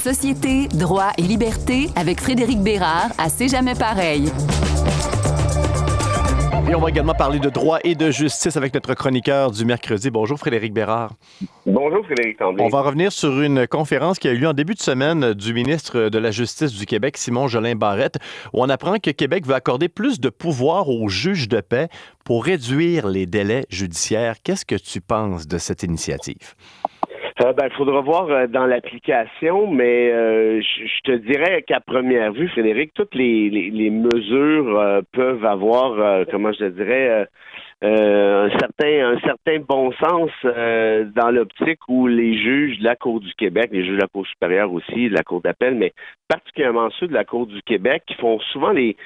Société, droit et liberté avec Frédéric Bérard à C'est jamais pareil. Et on va également parler de droit et de justice avec notre chroniqueur du mercredi. Bonjour Frédéric Bérard. Bonjour Frédéric Tremblay. On va revenir sur une conférence qui a eu lieu en début de semaine du ministre de la Justice du Québec, Simon Jolin Barrette, où on apprend que Québec veut accorder plus de pouvoir aux juges de paix pour réduire les délais judiciaires. Qu'est-ce que tu penses de cette initiative? Il faudra voir dans l'application, mais je te dirais qu'à première vue, Frédéric, toutes les mesures peuvent avoir, comment je te dirais, un certain bon sens dans l'optique où les juges de la Cour du Québec, les juges de la Cour supérieure aussi, de la Cour d'appel, mais particulièrement ceux de la Cour du Québec, qui font souvent les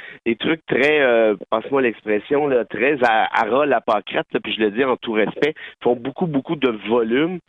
trucs très, passe-moi l'expression, là, très à ras la pâquerette, là, puis je le dis en tout respect, font beaucoup de volume,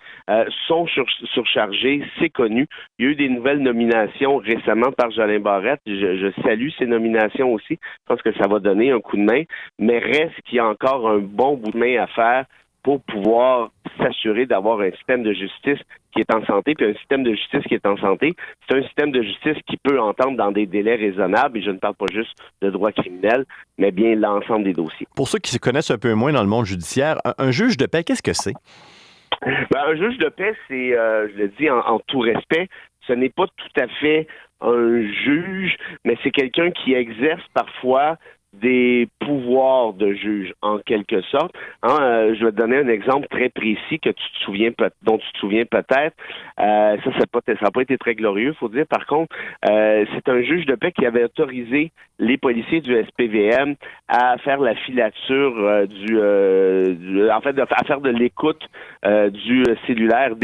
sont surchargés, c'est connu. Il y a eu des nouvelles nominations récemment par Jolin Barrette. Je salue ces nominations aussi. Je pense que ça va donner un coup de main, mais reste qu'il y a encore un bon bout de main à faire pour pouvoir s'assurer d'avoir un système de justice qui est en santé, puis un système de justice qui est en santé, c'est un système de justice qui peut entendre dans des délais raisonnables, et je ne parle pas juste de droit criminel, mais bien l'ensemble des dossiers. Pour ceux qui se connaissent un peu moins dans le monde judiciaire, un juge de paix, qu'est-ce que c'est? Un juge de paix, c'est, je le dis en tout respect, ce n'est pas tout à fait un juge, mais c'est quelqu'un qui exerce parfois des pouvoirs de juge, en quelque sorte. Je vais te donner un exemple très précis que dont tu te souviens peut-être. Ça n'a pas été très glorieux, faut dire. Par contre, c'est un juge de paix qui avait autorisé les policiers du SPVM à faire la filature à faire de l'écoute des cellulaires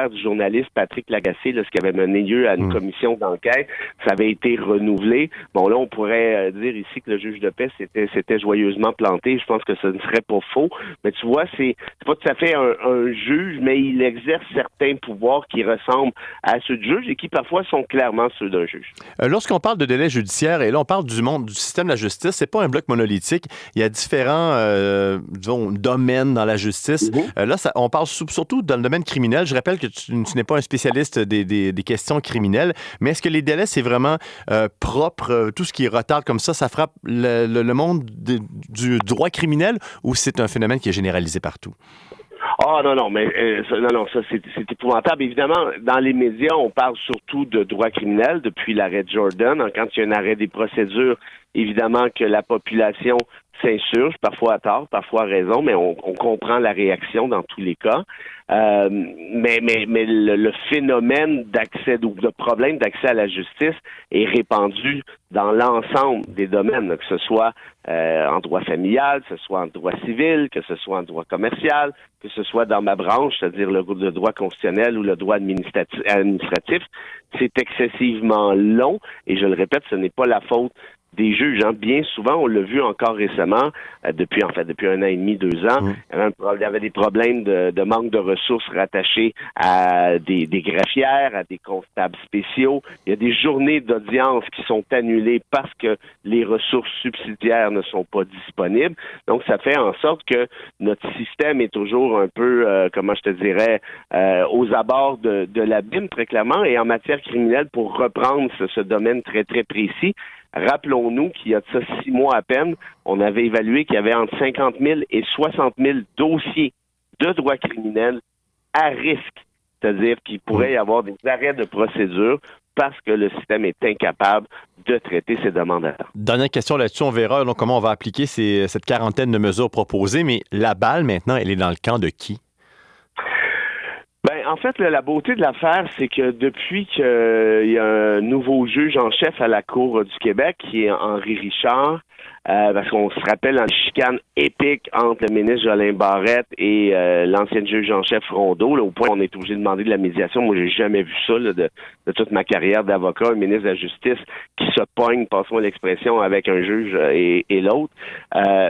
du journaliste Patrick Lagacé, ce qui avait mené lieu à une commission d'enquête. Ça avait été renouvelé. Bon, là, on pourrait dire ici que le juge de paix s'était joyeusement planté. Je pense que ce ne serait pas faux. Mais tu vois, c'est pas tout à fait un juge, mais il exerce certains pouvoirs qui ressemblent à ceux du juge et qui parfois sont clairement ceux d'un juge. Lorsqu'on parle de délai judiciaire, et là on parle du système de la justice, c'est pas un bloc monolithique. Il y a différents domaines dans la justice. On parle surtout dans le domaine criminel. Je rappelle que tu n'es pas un spécialiste des questions criminelles, mais est-ce que les délais, c'est vraiment propre, tout ce qui retarde comme ça frappe le monde du droit criminel, ou c'est un phénomène qui est généralisé partout? Ça c'est épouvantable. Évidemment, dans les médias, on parle surtout de droit criminel depuis l'arrêt de Jordan. Quand il y a un arrêt des procédures, évidemment que la population s'insurge, parfois à tort, parfois à raison, mais on comprend la réaction dans tous les cas. Mais le phénomène de problème d'accès à la justice est répandu dans l'ensemble des domaines, que ce soit en droit familial, que ce soit en droit civil, que ce soit en droit commercial, que ce soit dans ma branche, c'est-à-dire le droit constitutionnel ou le droit administratif. C'est excessivement long et je le répète, ce n'est pas la faute des juges. Bien souvent, on l'a vu encore récemment, depuis un an et demi, 2 ans, il y avait des problèmes de manque de ressources rattachés à des greffières, à des constables spéciaux. Il y a des journées d'audience qui sont annulées parce que les ressources subsidiaires ne sont pas disponibles. Donc, ça fait en sorte que notre système est toujours un peu, aux abords de l'abîme, très clairement. Et en matière criminelle, pour reprendre ce domaine très, très précis, rappelons-nous qu'il y a de ça 6 mois à peine, on avait évalué qu'il y avait entre 50 000 et 60 000 dossiers de droit criminel à risque. C'est-à-dire qu'il pourrait y avoir des arrêts de procédure parce que le système est incapable de traiter ces demandeurs. Dernière question là-dessus, on verra donc comment on va appliquer cette quarantaine de mesures proposées, mais la balle maintenant, elle est dans le camp de qui? En fait, la beauté de l'affaire, c'est que depuis qu'il y a un nouveau juge en chef à la Cour du Québec, qui est Henri Richard, parce qu'on se rappelle une chicane épique entre le ministre Jolin Barrette et l'ancienne juge en chef Rondeau, au point où on est obligé de demander de la médiation. Moi, j'ai jamais vu ça de toute ma carrière d'avocat, un ministre de la Justice qui se pogne, passe-moi l'expression, avec un juge et l'autre.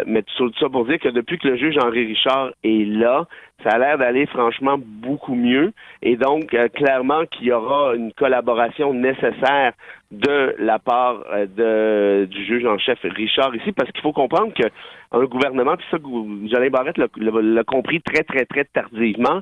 Mais tout ça pour dire que depuis que le juge Henri Richard est là, ça a l'air d'aller franchement beaucoup mieux. Et donc, clairement qu'il y aura une collaboration nécessaire de la part du juge en chef Richard ici, parce qu'il faut comprendre qu'un gouvernement, puis ça, Jolin Barrette l'a compris très, très, très tardivement,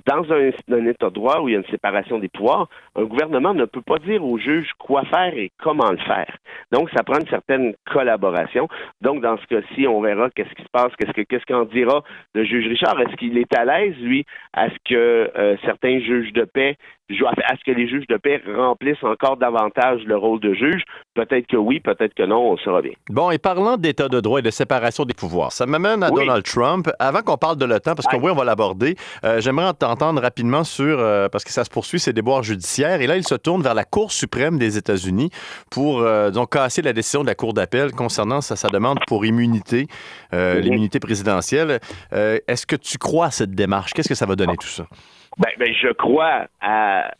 dans un État de droit où il y a une séparation des pouvoirs, un gouvernement ne peut pas dire aux juges quoi faire et comment le faire. Donc, ça prend une certaine collaboration. Donc, dans ce cas-ci, on verra qu'est-ce qui se passe, qu'est-ce qu'en dira le juge Richard. Est-ce qu'il est à l'aise, lui, à ce que certains juges de paix, à ce que les juges de paix remplissent encore davantage le rôle de juge? Peut-être que oui, peut-être que non, on saura bien. Bon, et parlant d'État de droit et de séparation des pouvoirs, ça m'amène à Donald Trump. Avant qu'on parle de l'OTAN, parce que oui, on va l'aborder, j'aimerais t'entendre rapidement sur, parce que ça se poursuit, ces déboires judiciaires, et là, il se tourne vers la Cour suprême des États-Unis pour donc casser la décision de la Cour d'appel concernant sa demande pour immunité, l'immunité présidentielle. Est-ce que tu crois à cette démarche? Qu'est-ce que ça va donner tout ça? Ben, je crois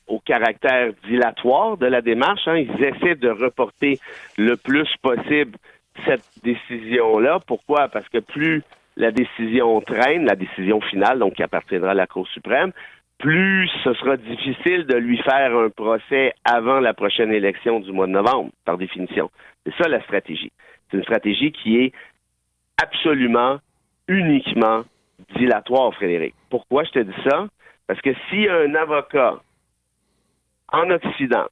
au caractère dilatoire de la démarche. Ils essaient de reporter le plus possible cette décision-là. Pourquoi? Parce que plus la décision traîne, la décision finale, donc qui appartiendra à la Cour suprême, plus ce sera difficile de lui faire un procès avant la prochaine élection du mois de novembre, par définition. C'est ça la stratégie. C'est une stratégie qui est absolument, uniquement dilatoire, Frédéric. Pourquoi je te dis ça? Parce que s'il y a un avocat en Occident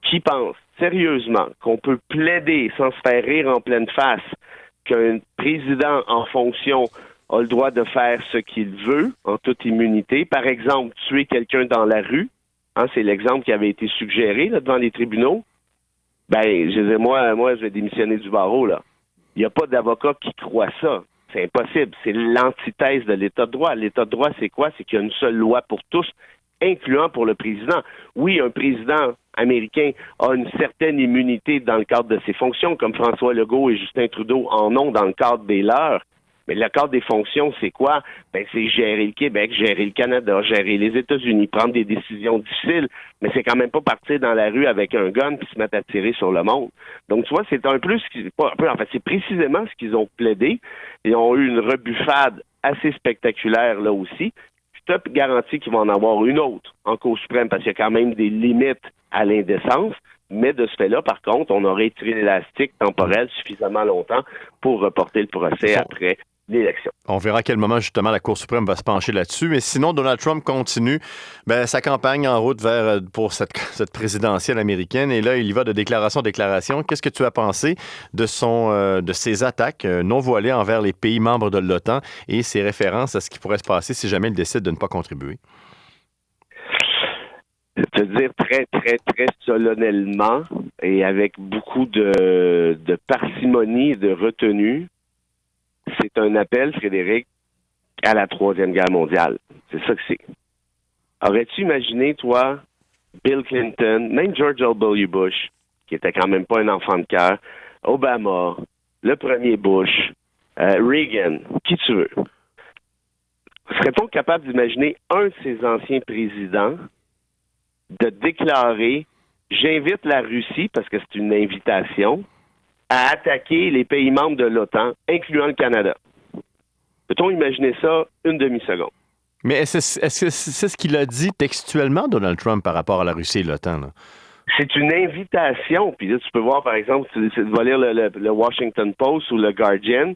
qui pense sérieusement qu'on peut plaider sans se faire rire en pleine face qu'un président en fonction a le droit de faire ce qu'il veut en toute immunité, par exemple tuer quelqu'un dans la rue, c'est l'exemple qui avait été suggéré là, devant les tribunaux, je disais, moi, je vais démissionner du barreau, là. Il n'y a pas d'avocat qui croit ça. C'est impossible. C'est l'antithèse de l'État de droit. L'État de droit, c'est quoi? C'est qu'il y a une seule loi pour tous, incluant pour le président. Oui, un président américain a une certaine immunité dans le cadre de ses fonctions, comme François Legault et Justin Trudeau en ont dans le cadre des leurs. Mais le cadre des fonctions, c'est quoi? C'est gérer le Québec, gérer le Canada, gérer les États-Unis, prendre des décisions difficiles, mais c'est quand même pas partir dans la rue avec un gun puis se mettre à tirer sur le monde. Donc, tu vois, c'est c'est précisément ce qu'ils ont plaidé. Ils ont eu une rebuffade assez spectaculaire là aussi. Je te garantis qu'ils vont en avoir une autre en Cour suprême parce qu'il y a quand même des limites à l'indécence. Mais de ce fait-là, par contre, on aurait tiré l'élastique temporel suffisamment longtemps pour reporter le procès après l'élection. On verra à quel moment, justement, la Cour suprême va se pencher là-dessus. Mais sinon, Donald Trump continue sa campagne en route pour cette présidentielle américaine. Et là, il y va de déclaration en déclaration. Qu'est-ce que tu as pensé de ses attaques non voilées envers les pays membres de l'OTAN et ses références à ce qui pourrait se passer si jamais il décide de ne pas contribuer? Te dire très, très, très solennellement et avec beaucoup de parcimonie et de retenue, c'est un appel, Frédéric, à la Troisième Guerre mondiale. C'est ça que c'est. Aurais-tu imaginé, toi, Bill Clinton, même George W. Bush, qui était quand même pas un enfant de cœur, Obama, le premier Bush, Reagan, qui tu veux, serait-on capable d'imaginer un de ces anciens présidents de déclarer « J'invite la Russie, parce que c'est une invitation, à attaquer les pays membres de l'OTAN, incluant le Canada. » Peut-on imaginer ça une demi-seconde? Mais est-ce que c'est ce qu'il a dit textuellement, Donald Trump, par rapport à la Russie et l'OTAN, là? C'est une invitation. Puis là, tu peux voir, par exemple, tu vas lire le Washington Post ou le Guardian,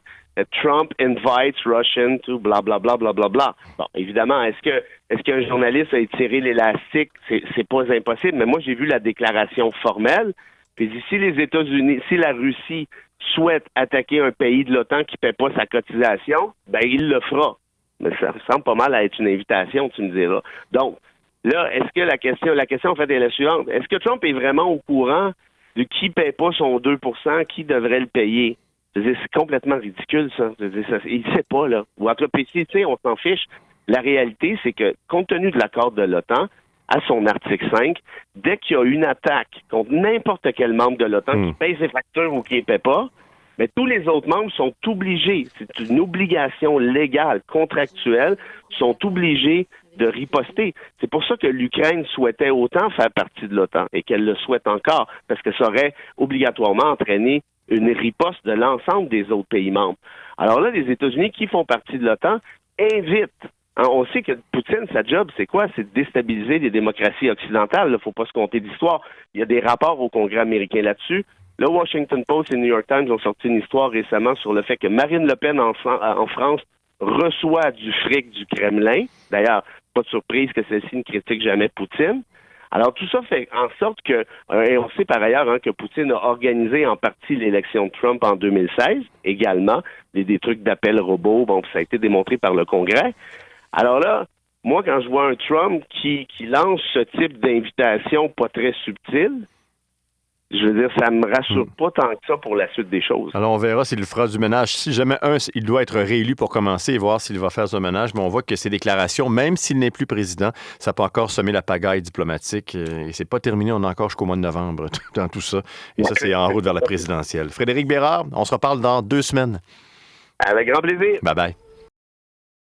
Trump invites Russian to bla bla bla bla bla bla. Bon, évidemment, est-ce qu'un journaliste a étiré l'élastique? C'est pas impossible, mais moi, j'ai vu la déclaration formelle. Puis si les États-Unis, si la Russie souhaite attaquer un pays de l'OTAN qui ne paie pas sa cotisation, il le fera. Mais ça ressemble pas mal à être une invitation, tu me diras. Donc, là, est-ce que la question en fait est la suivante. Est-ce que Trump est vraiment au courant de qui ne paie pas son 2%, qui devrait le payer? C'est complètement ridicule, ça. Il ne sait pas, là. Ou entre PC, on s'en fiche. La réalité, c'est que, compte tenu de l'accord de l'OTAN, à son article 5, dès qu'il y a une attaque contre n'importe quel membre de l'OTAN qui paye ses factures ou qui ne paie pas, mais tous les autres membres sont obligés, c'est une obligation légale, contractuelle, sont obligés de riposter. C'est pour ça que l'Ukraine souhaitait autant faire partie de l'OTAN et qu'elle le souhaite encore, parce que ça aurait obligatoirement entraîné une riposte de l'ensemble des autres pays membres. Alors là, les États-Unis, qui font partie de l'OTAN, invitent. On sait que Poutine, sa job, c'est quoi? C'est de déstabiliser les démocraties occidentales. Il ne faut pas se compter d'histoire. Il y a des rapports au Congrès américain là-dessus. Le Washington Post et le New York Times ont sorti une histoire récemment sur le fait que Marine Le Pen en France reçoit du fric du Kremlin. D'ailleurs, pas de surprise que celle-ci ne critique jamais Poutine. Alors, tout ça fait en sorte que, et on sait par ailleurs que Poutine a organisé en partie l'élection de Trump en 2016, également, des trucs d'appel robot, bon, ça a été démontré par le Congrès. Alors là, moi, quand je vois un Trump qui lance ce type d'invitation pas très subtile, je veux dire, ça me rassure pas tant que ça pour la suite des choses. Alors, on verra s'il fera du ménage. Si jamais, il doit être réélu pour commencer et voir s'il va faire ce ménage, mais on voit que ses déclarations, même s'il n'est plus président, ça peut encore semer la pagaille diplomatique. Et c'est pas terminé, on a encore jusqu'au mois de novembre dans tout ça. Et ça, c'est en route vers la présidentielle. Frédéric Bérard, on se reparle dans 2 semaines. Avec grand plaisir. Bye-bye.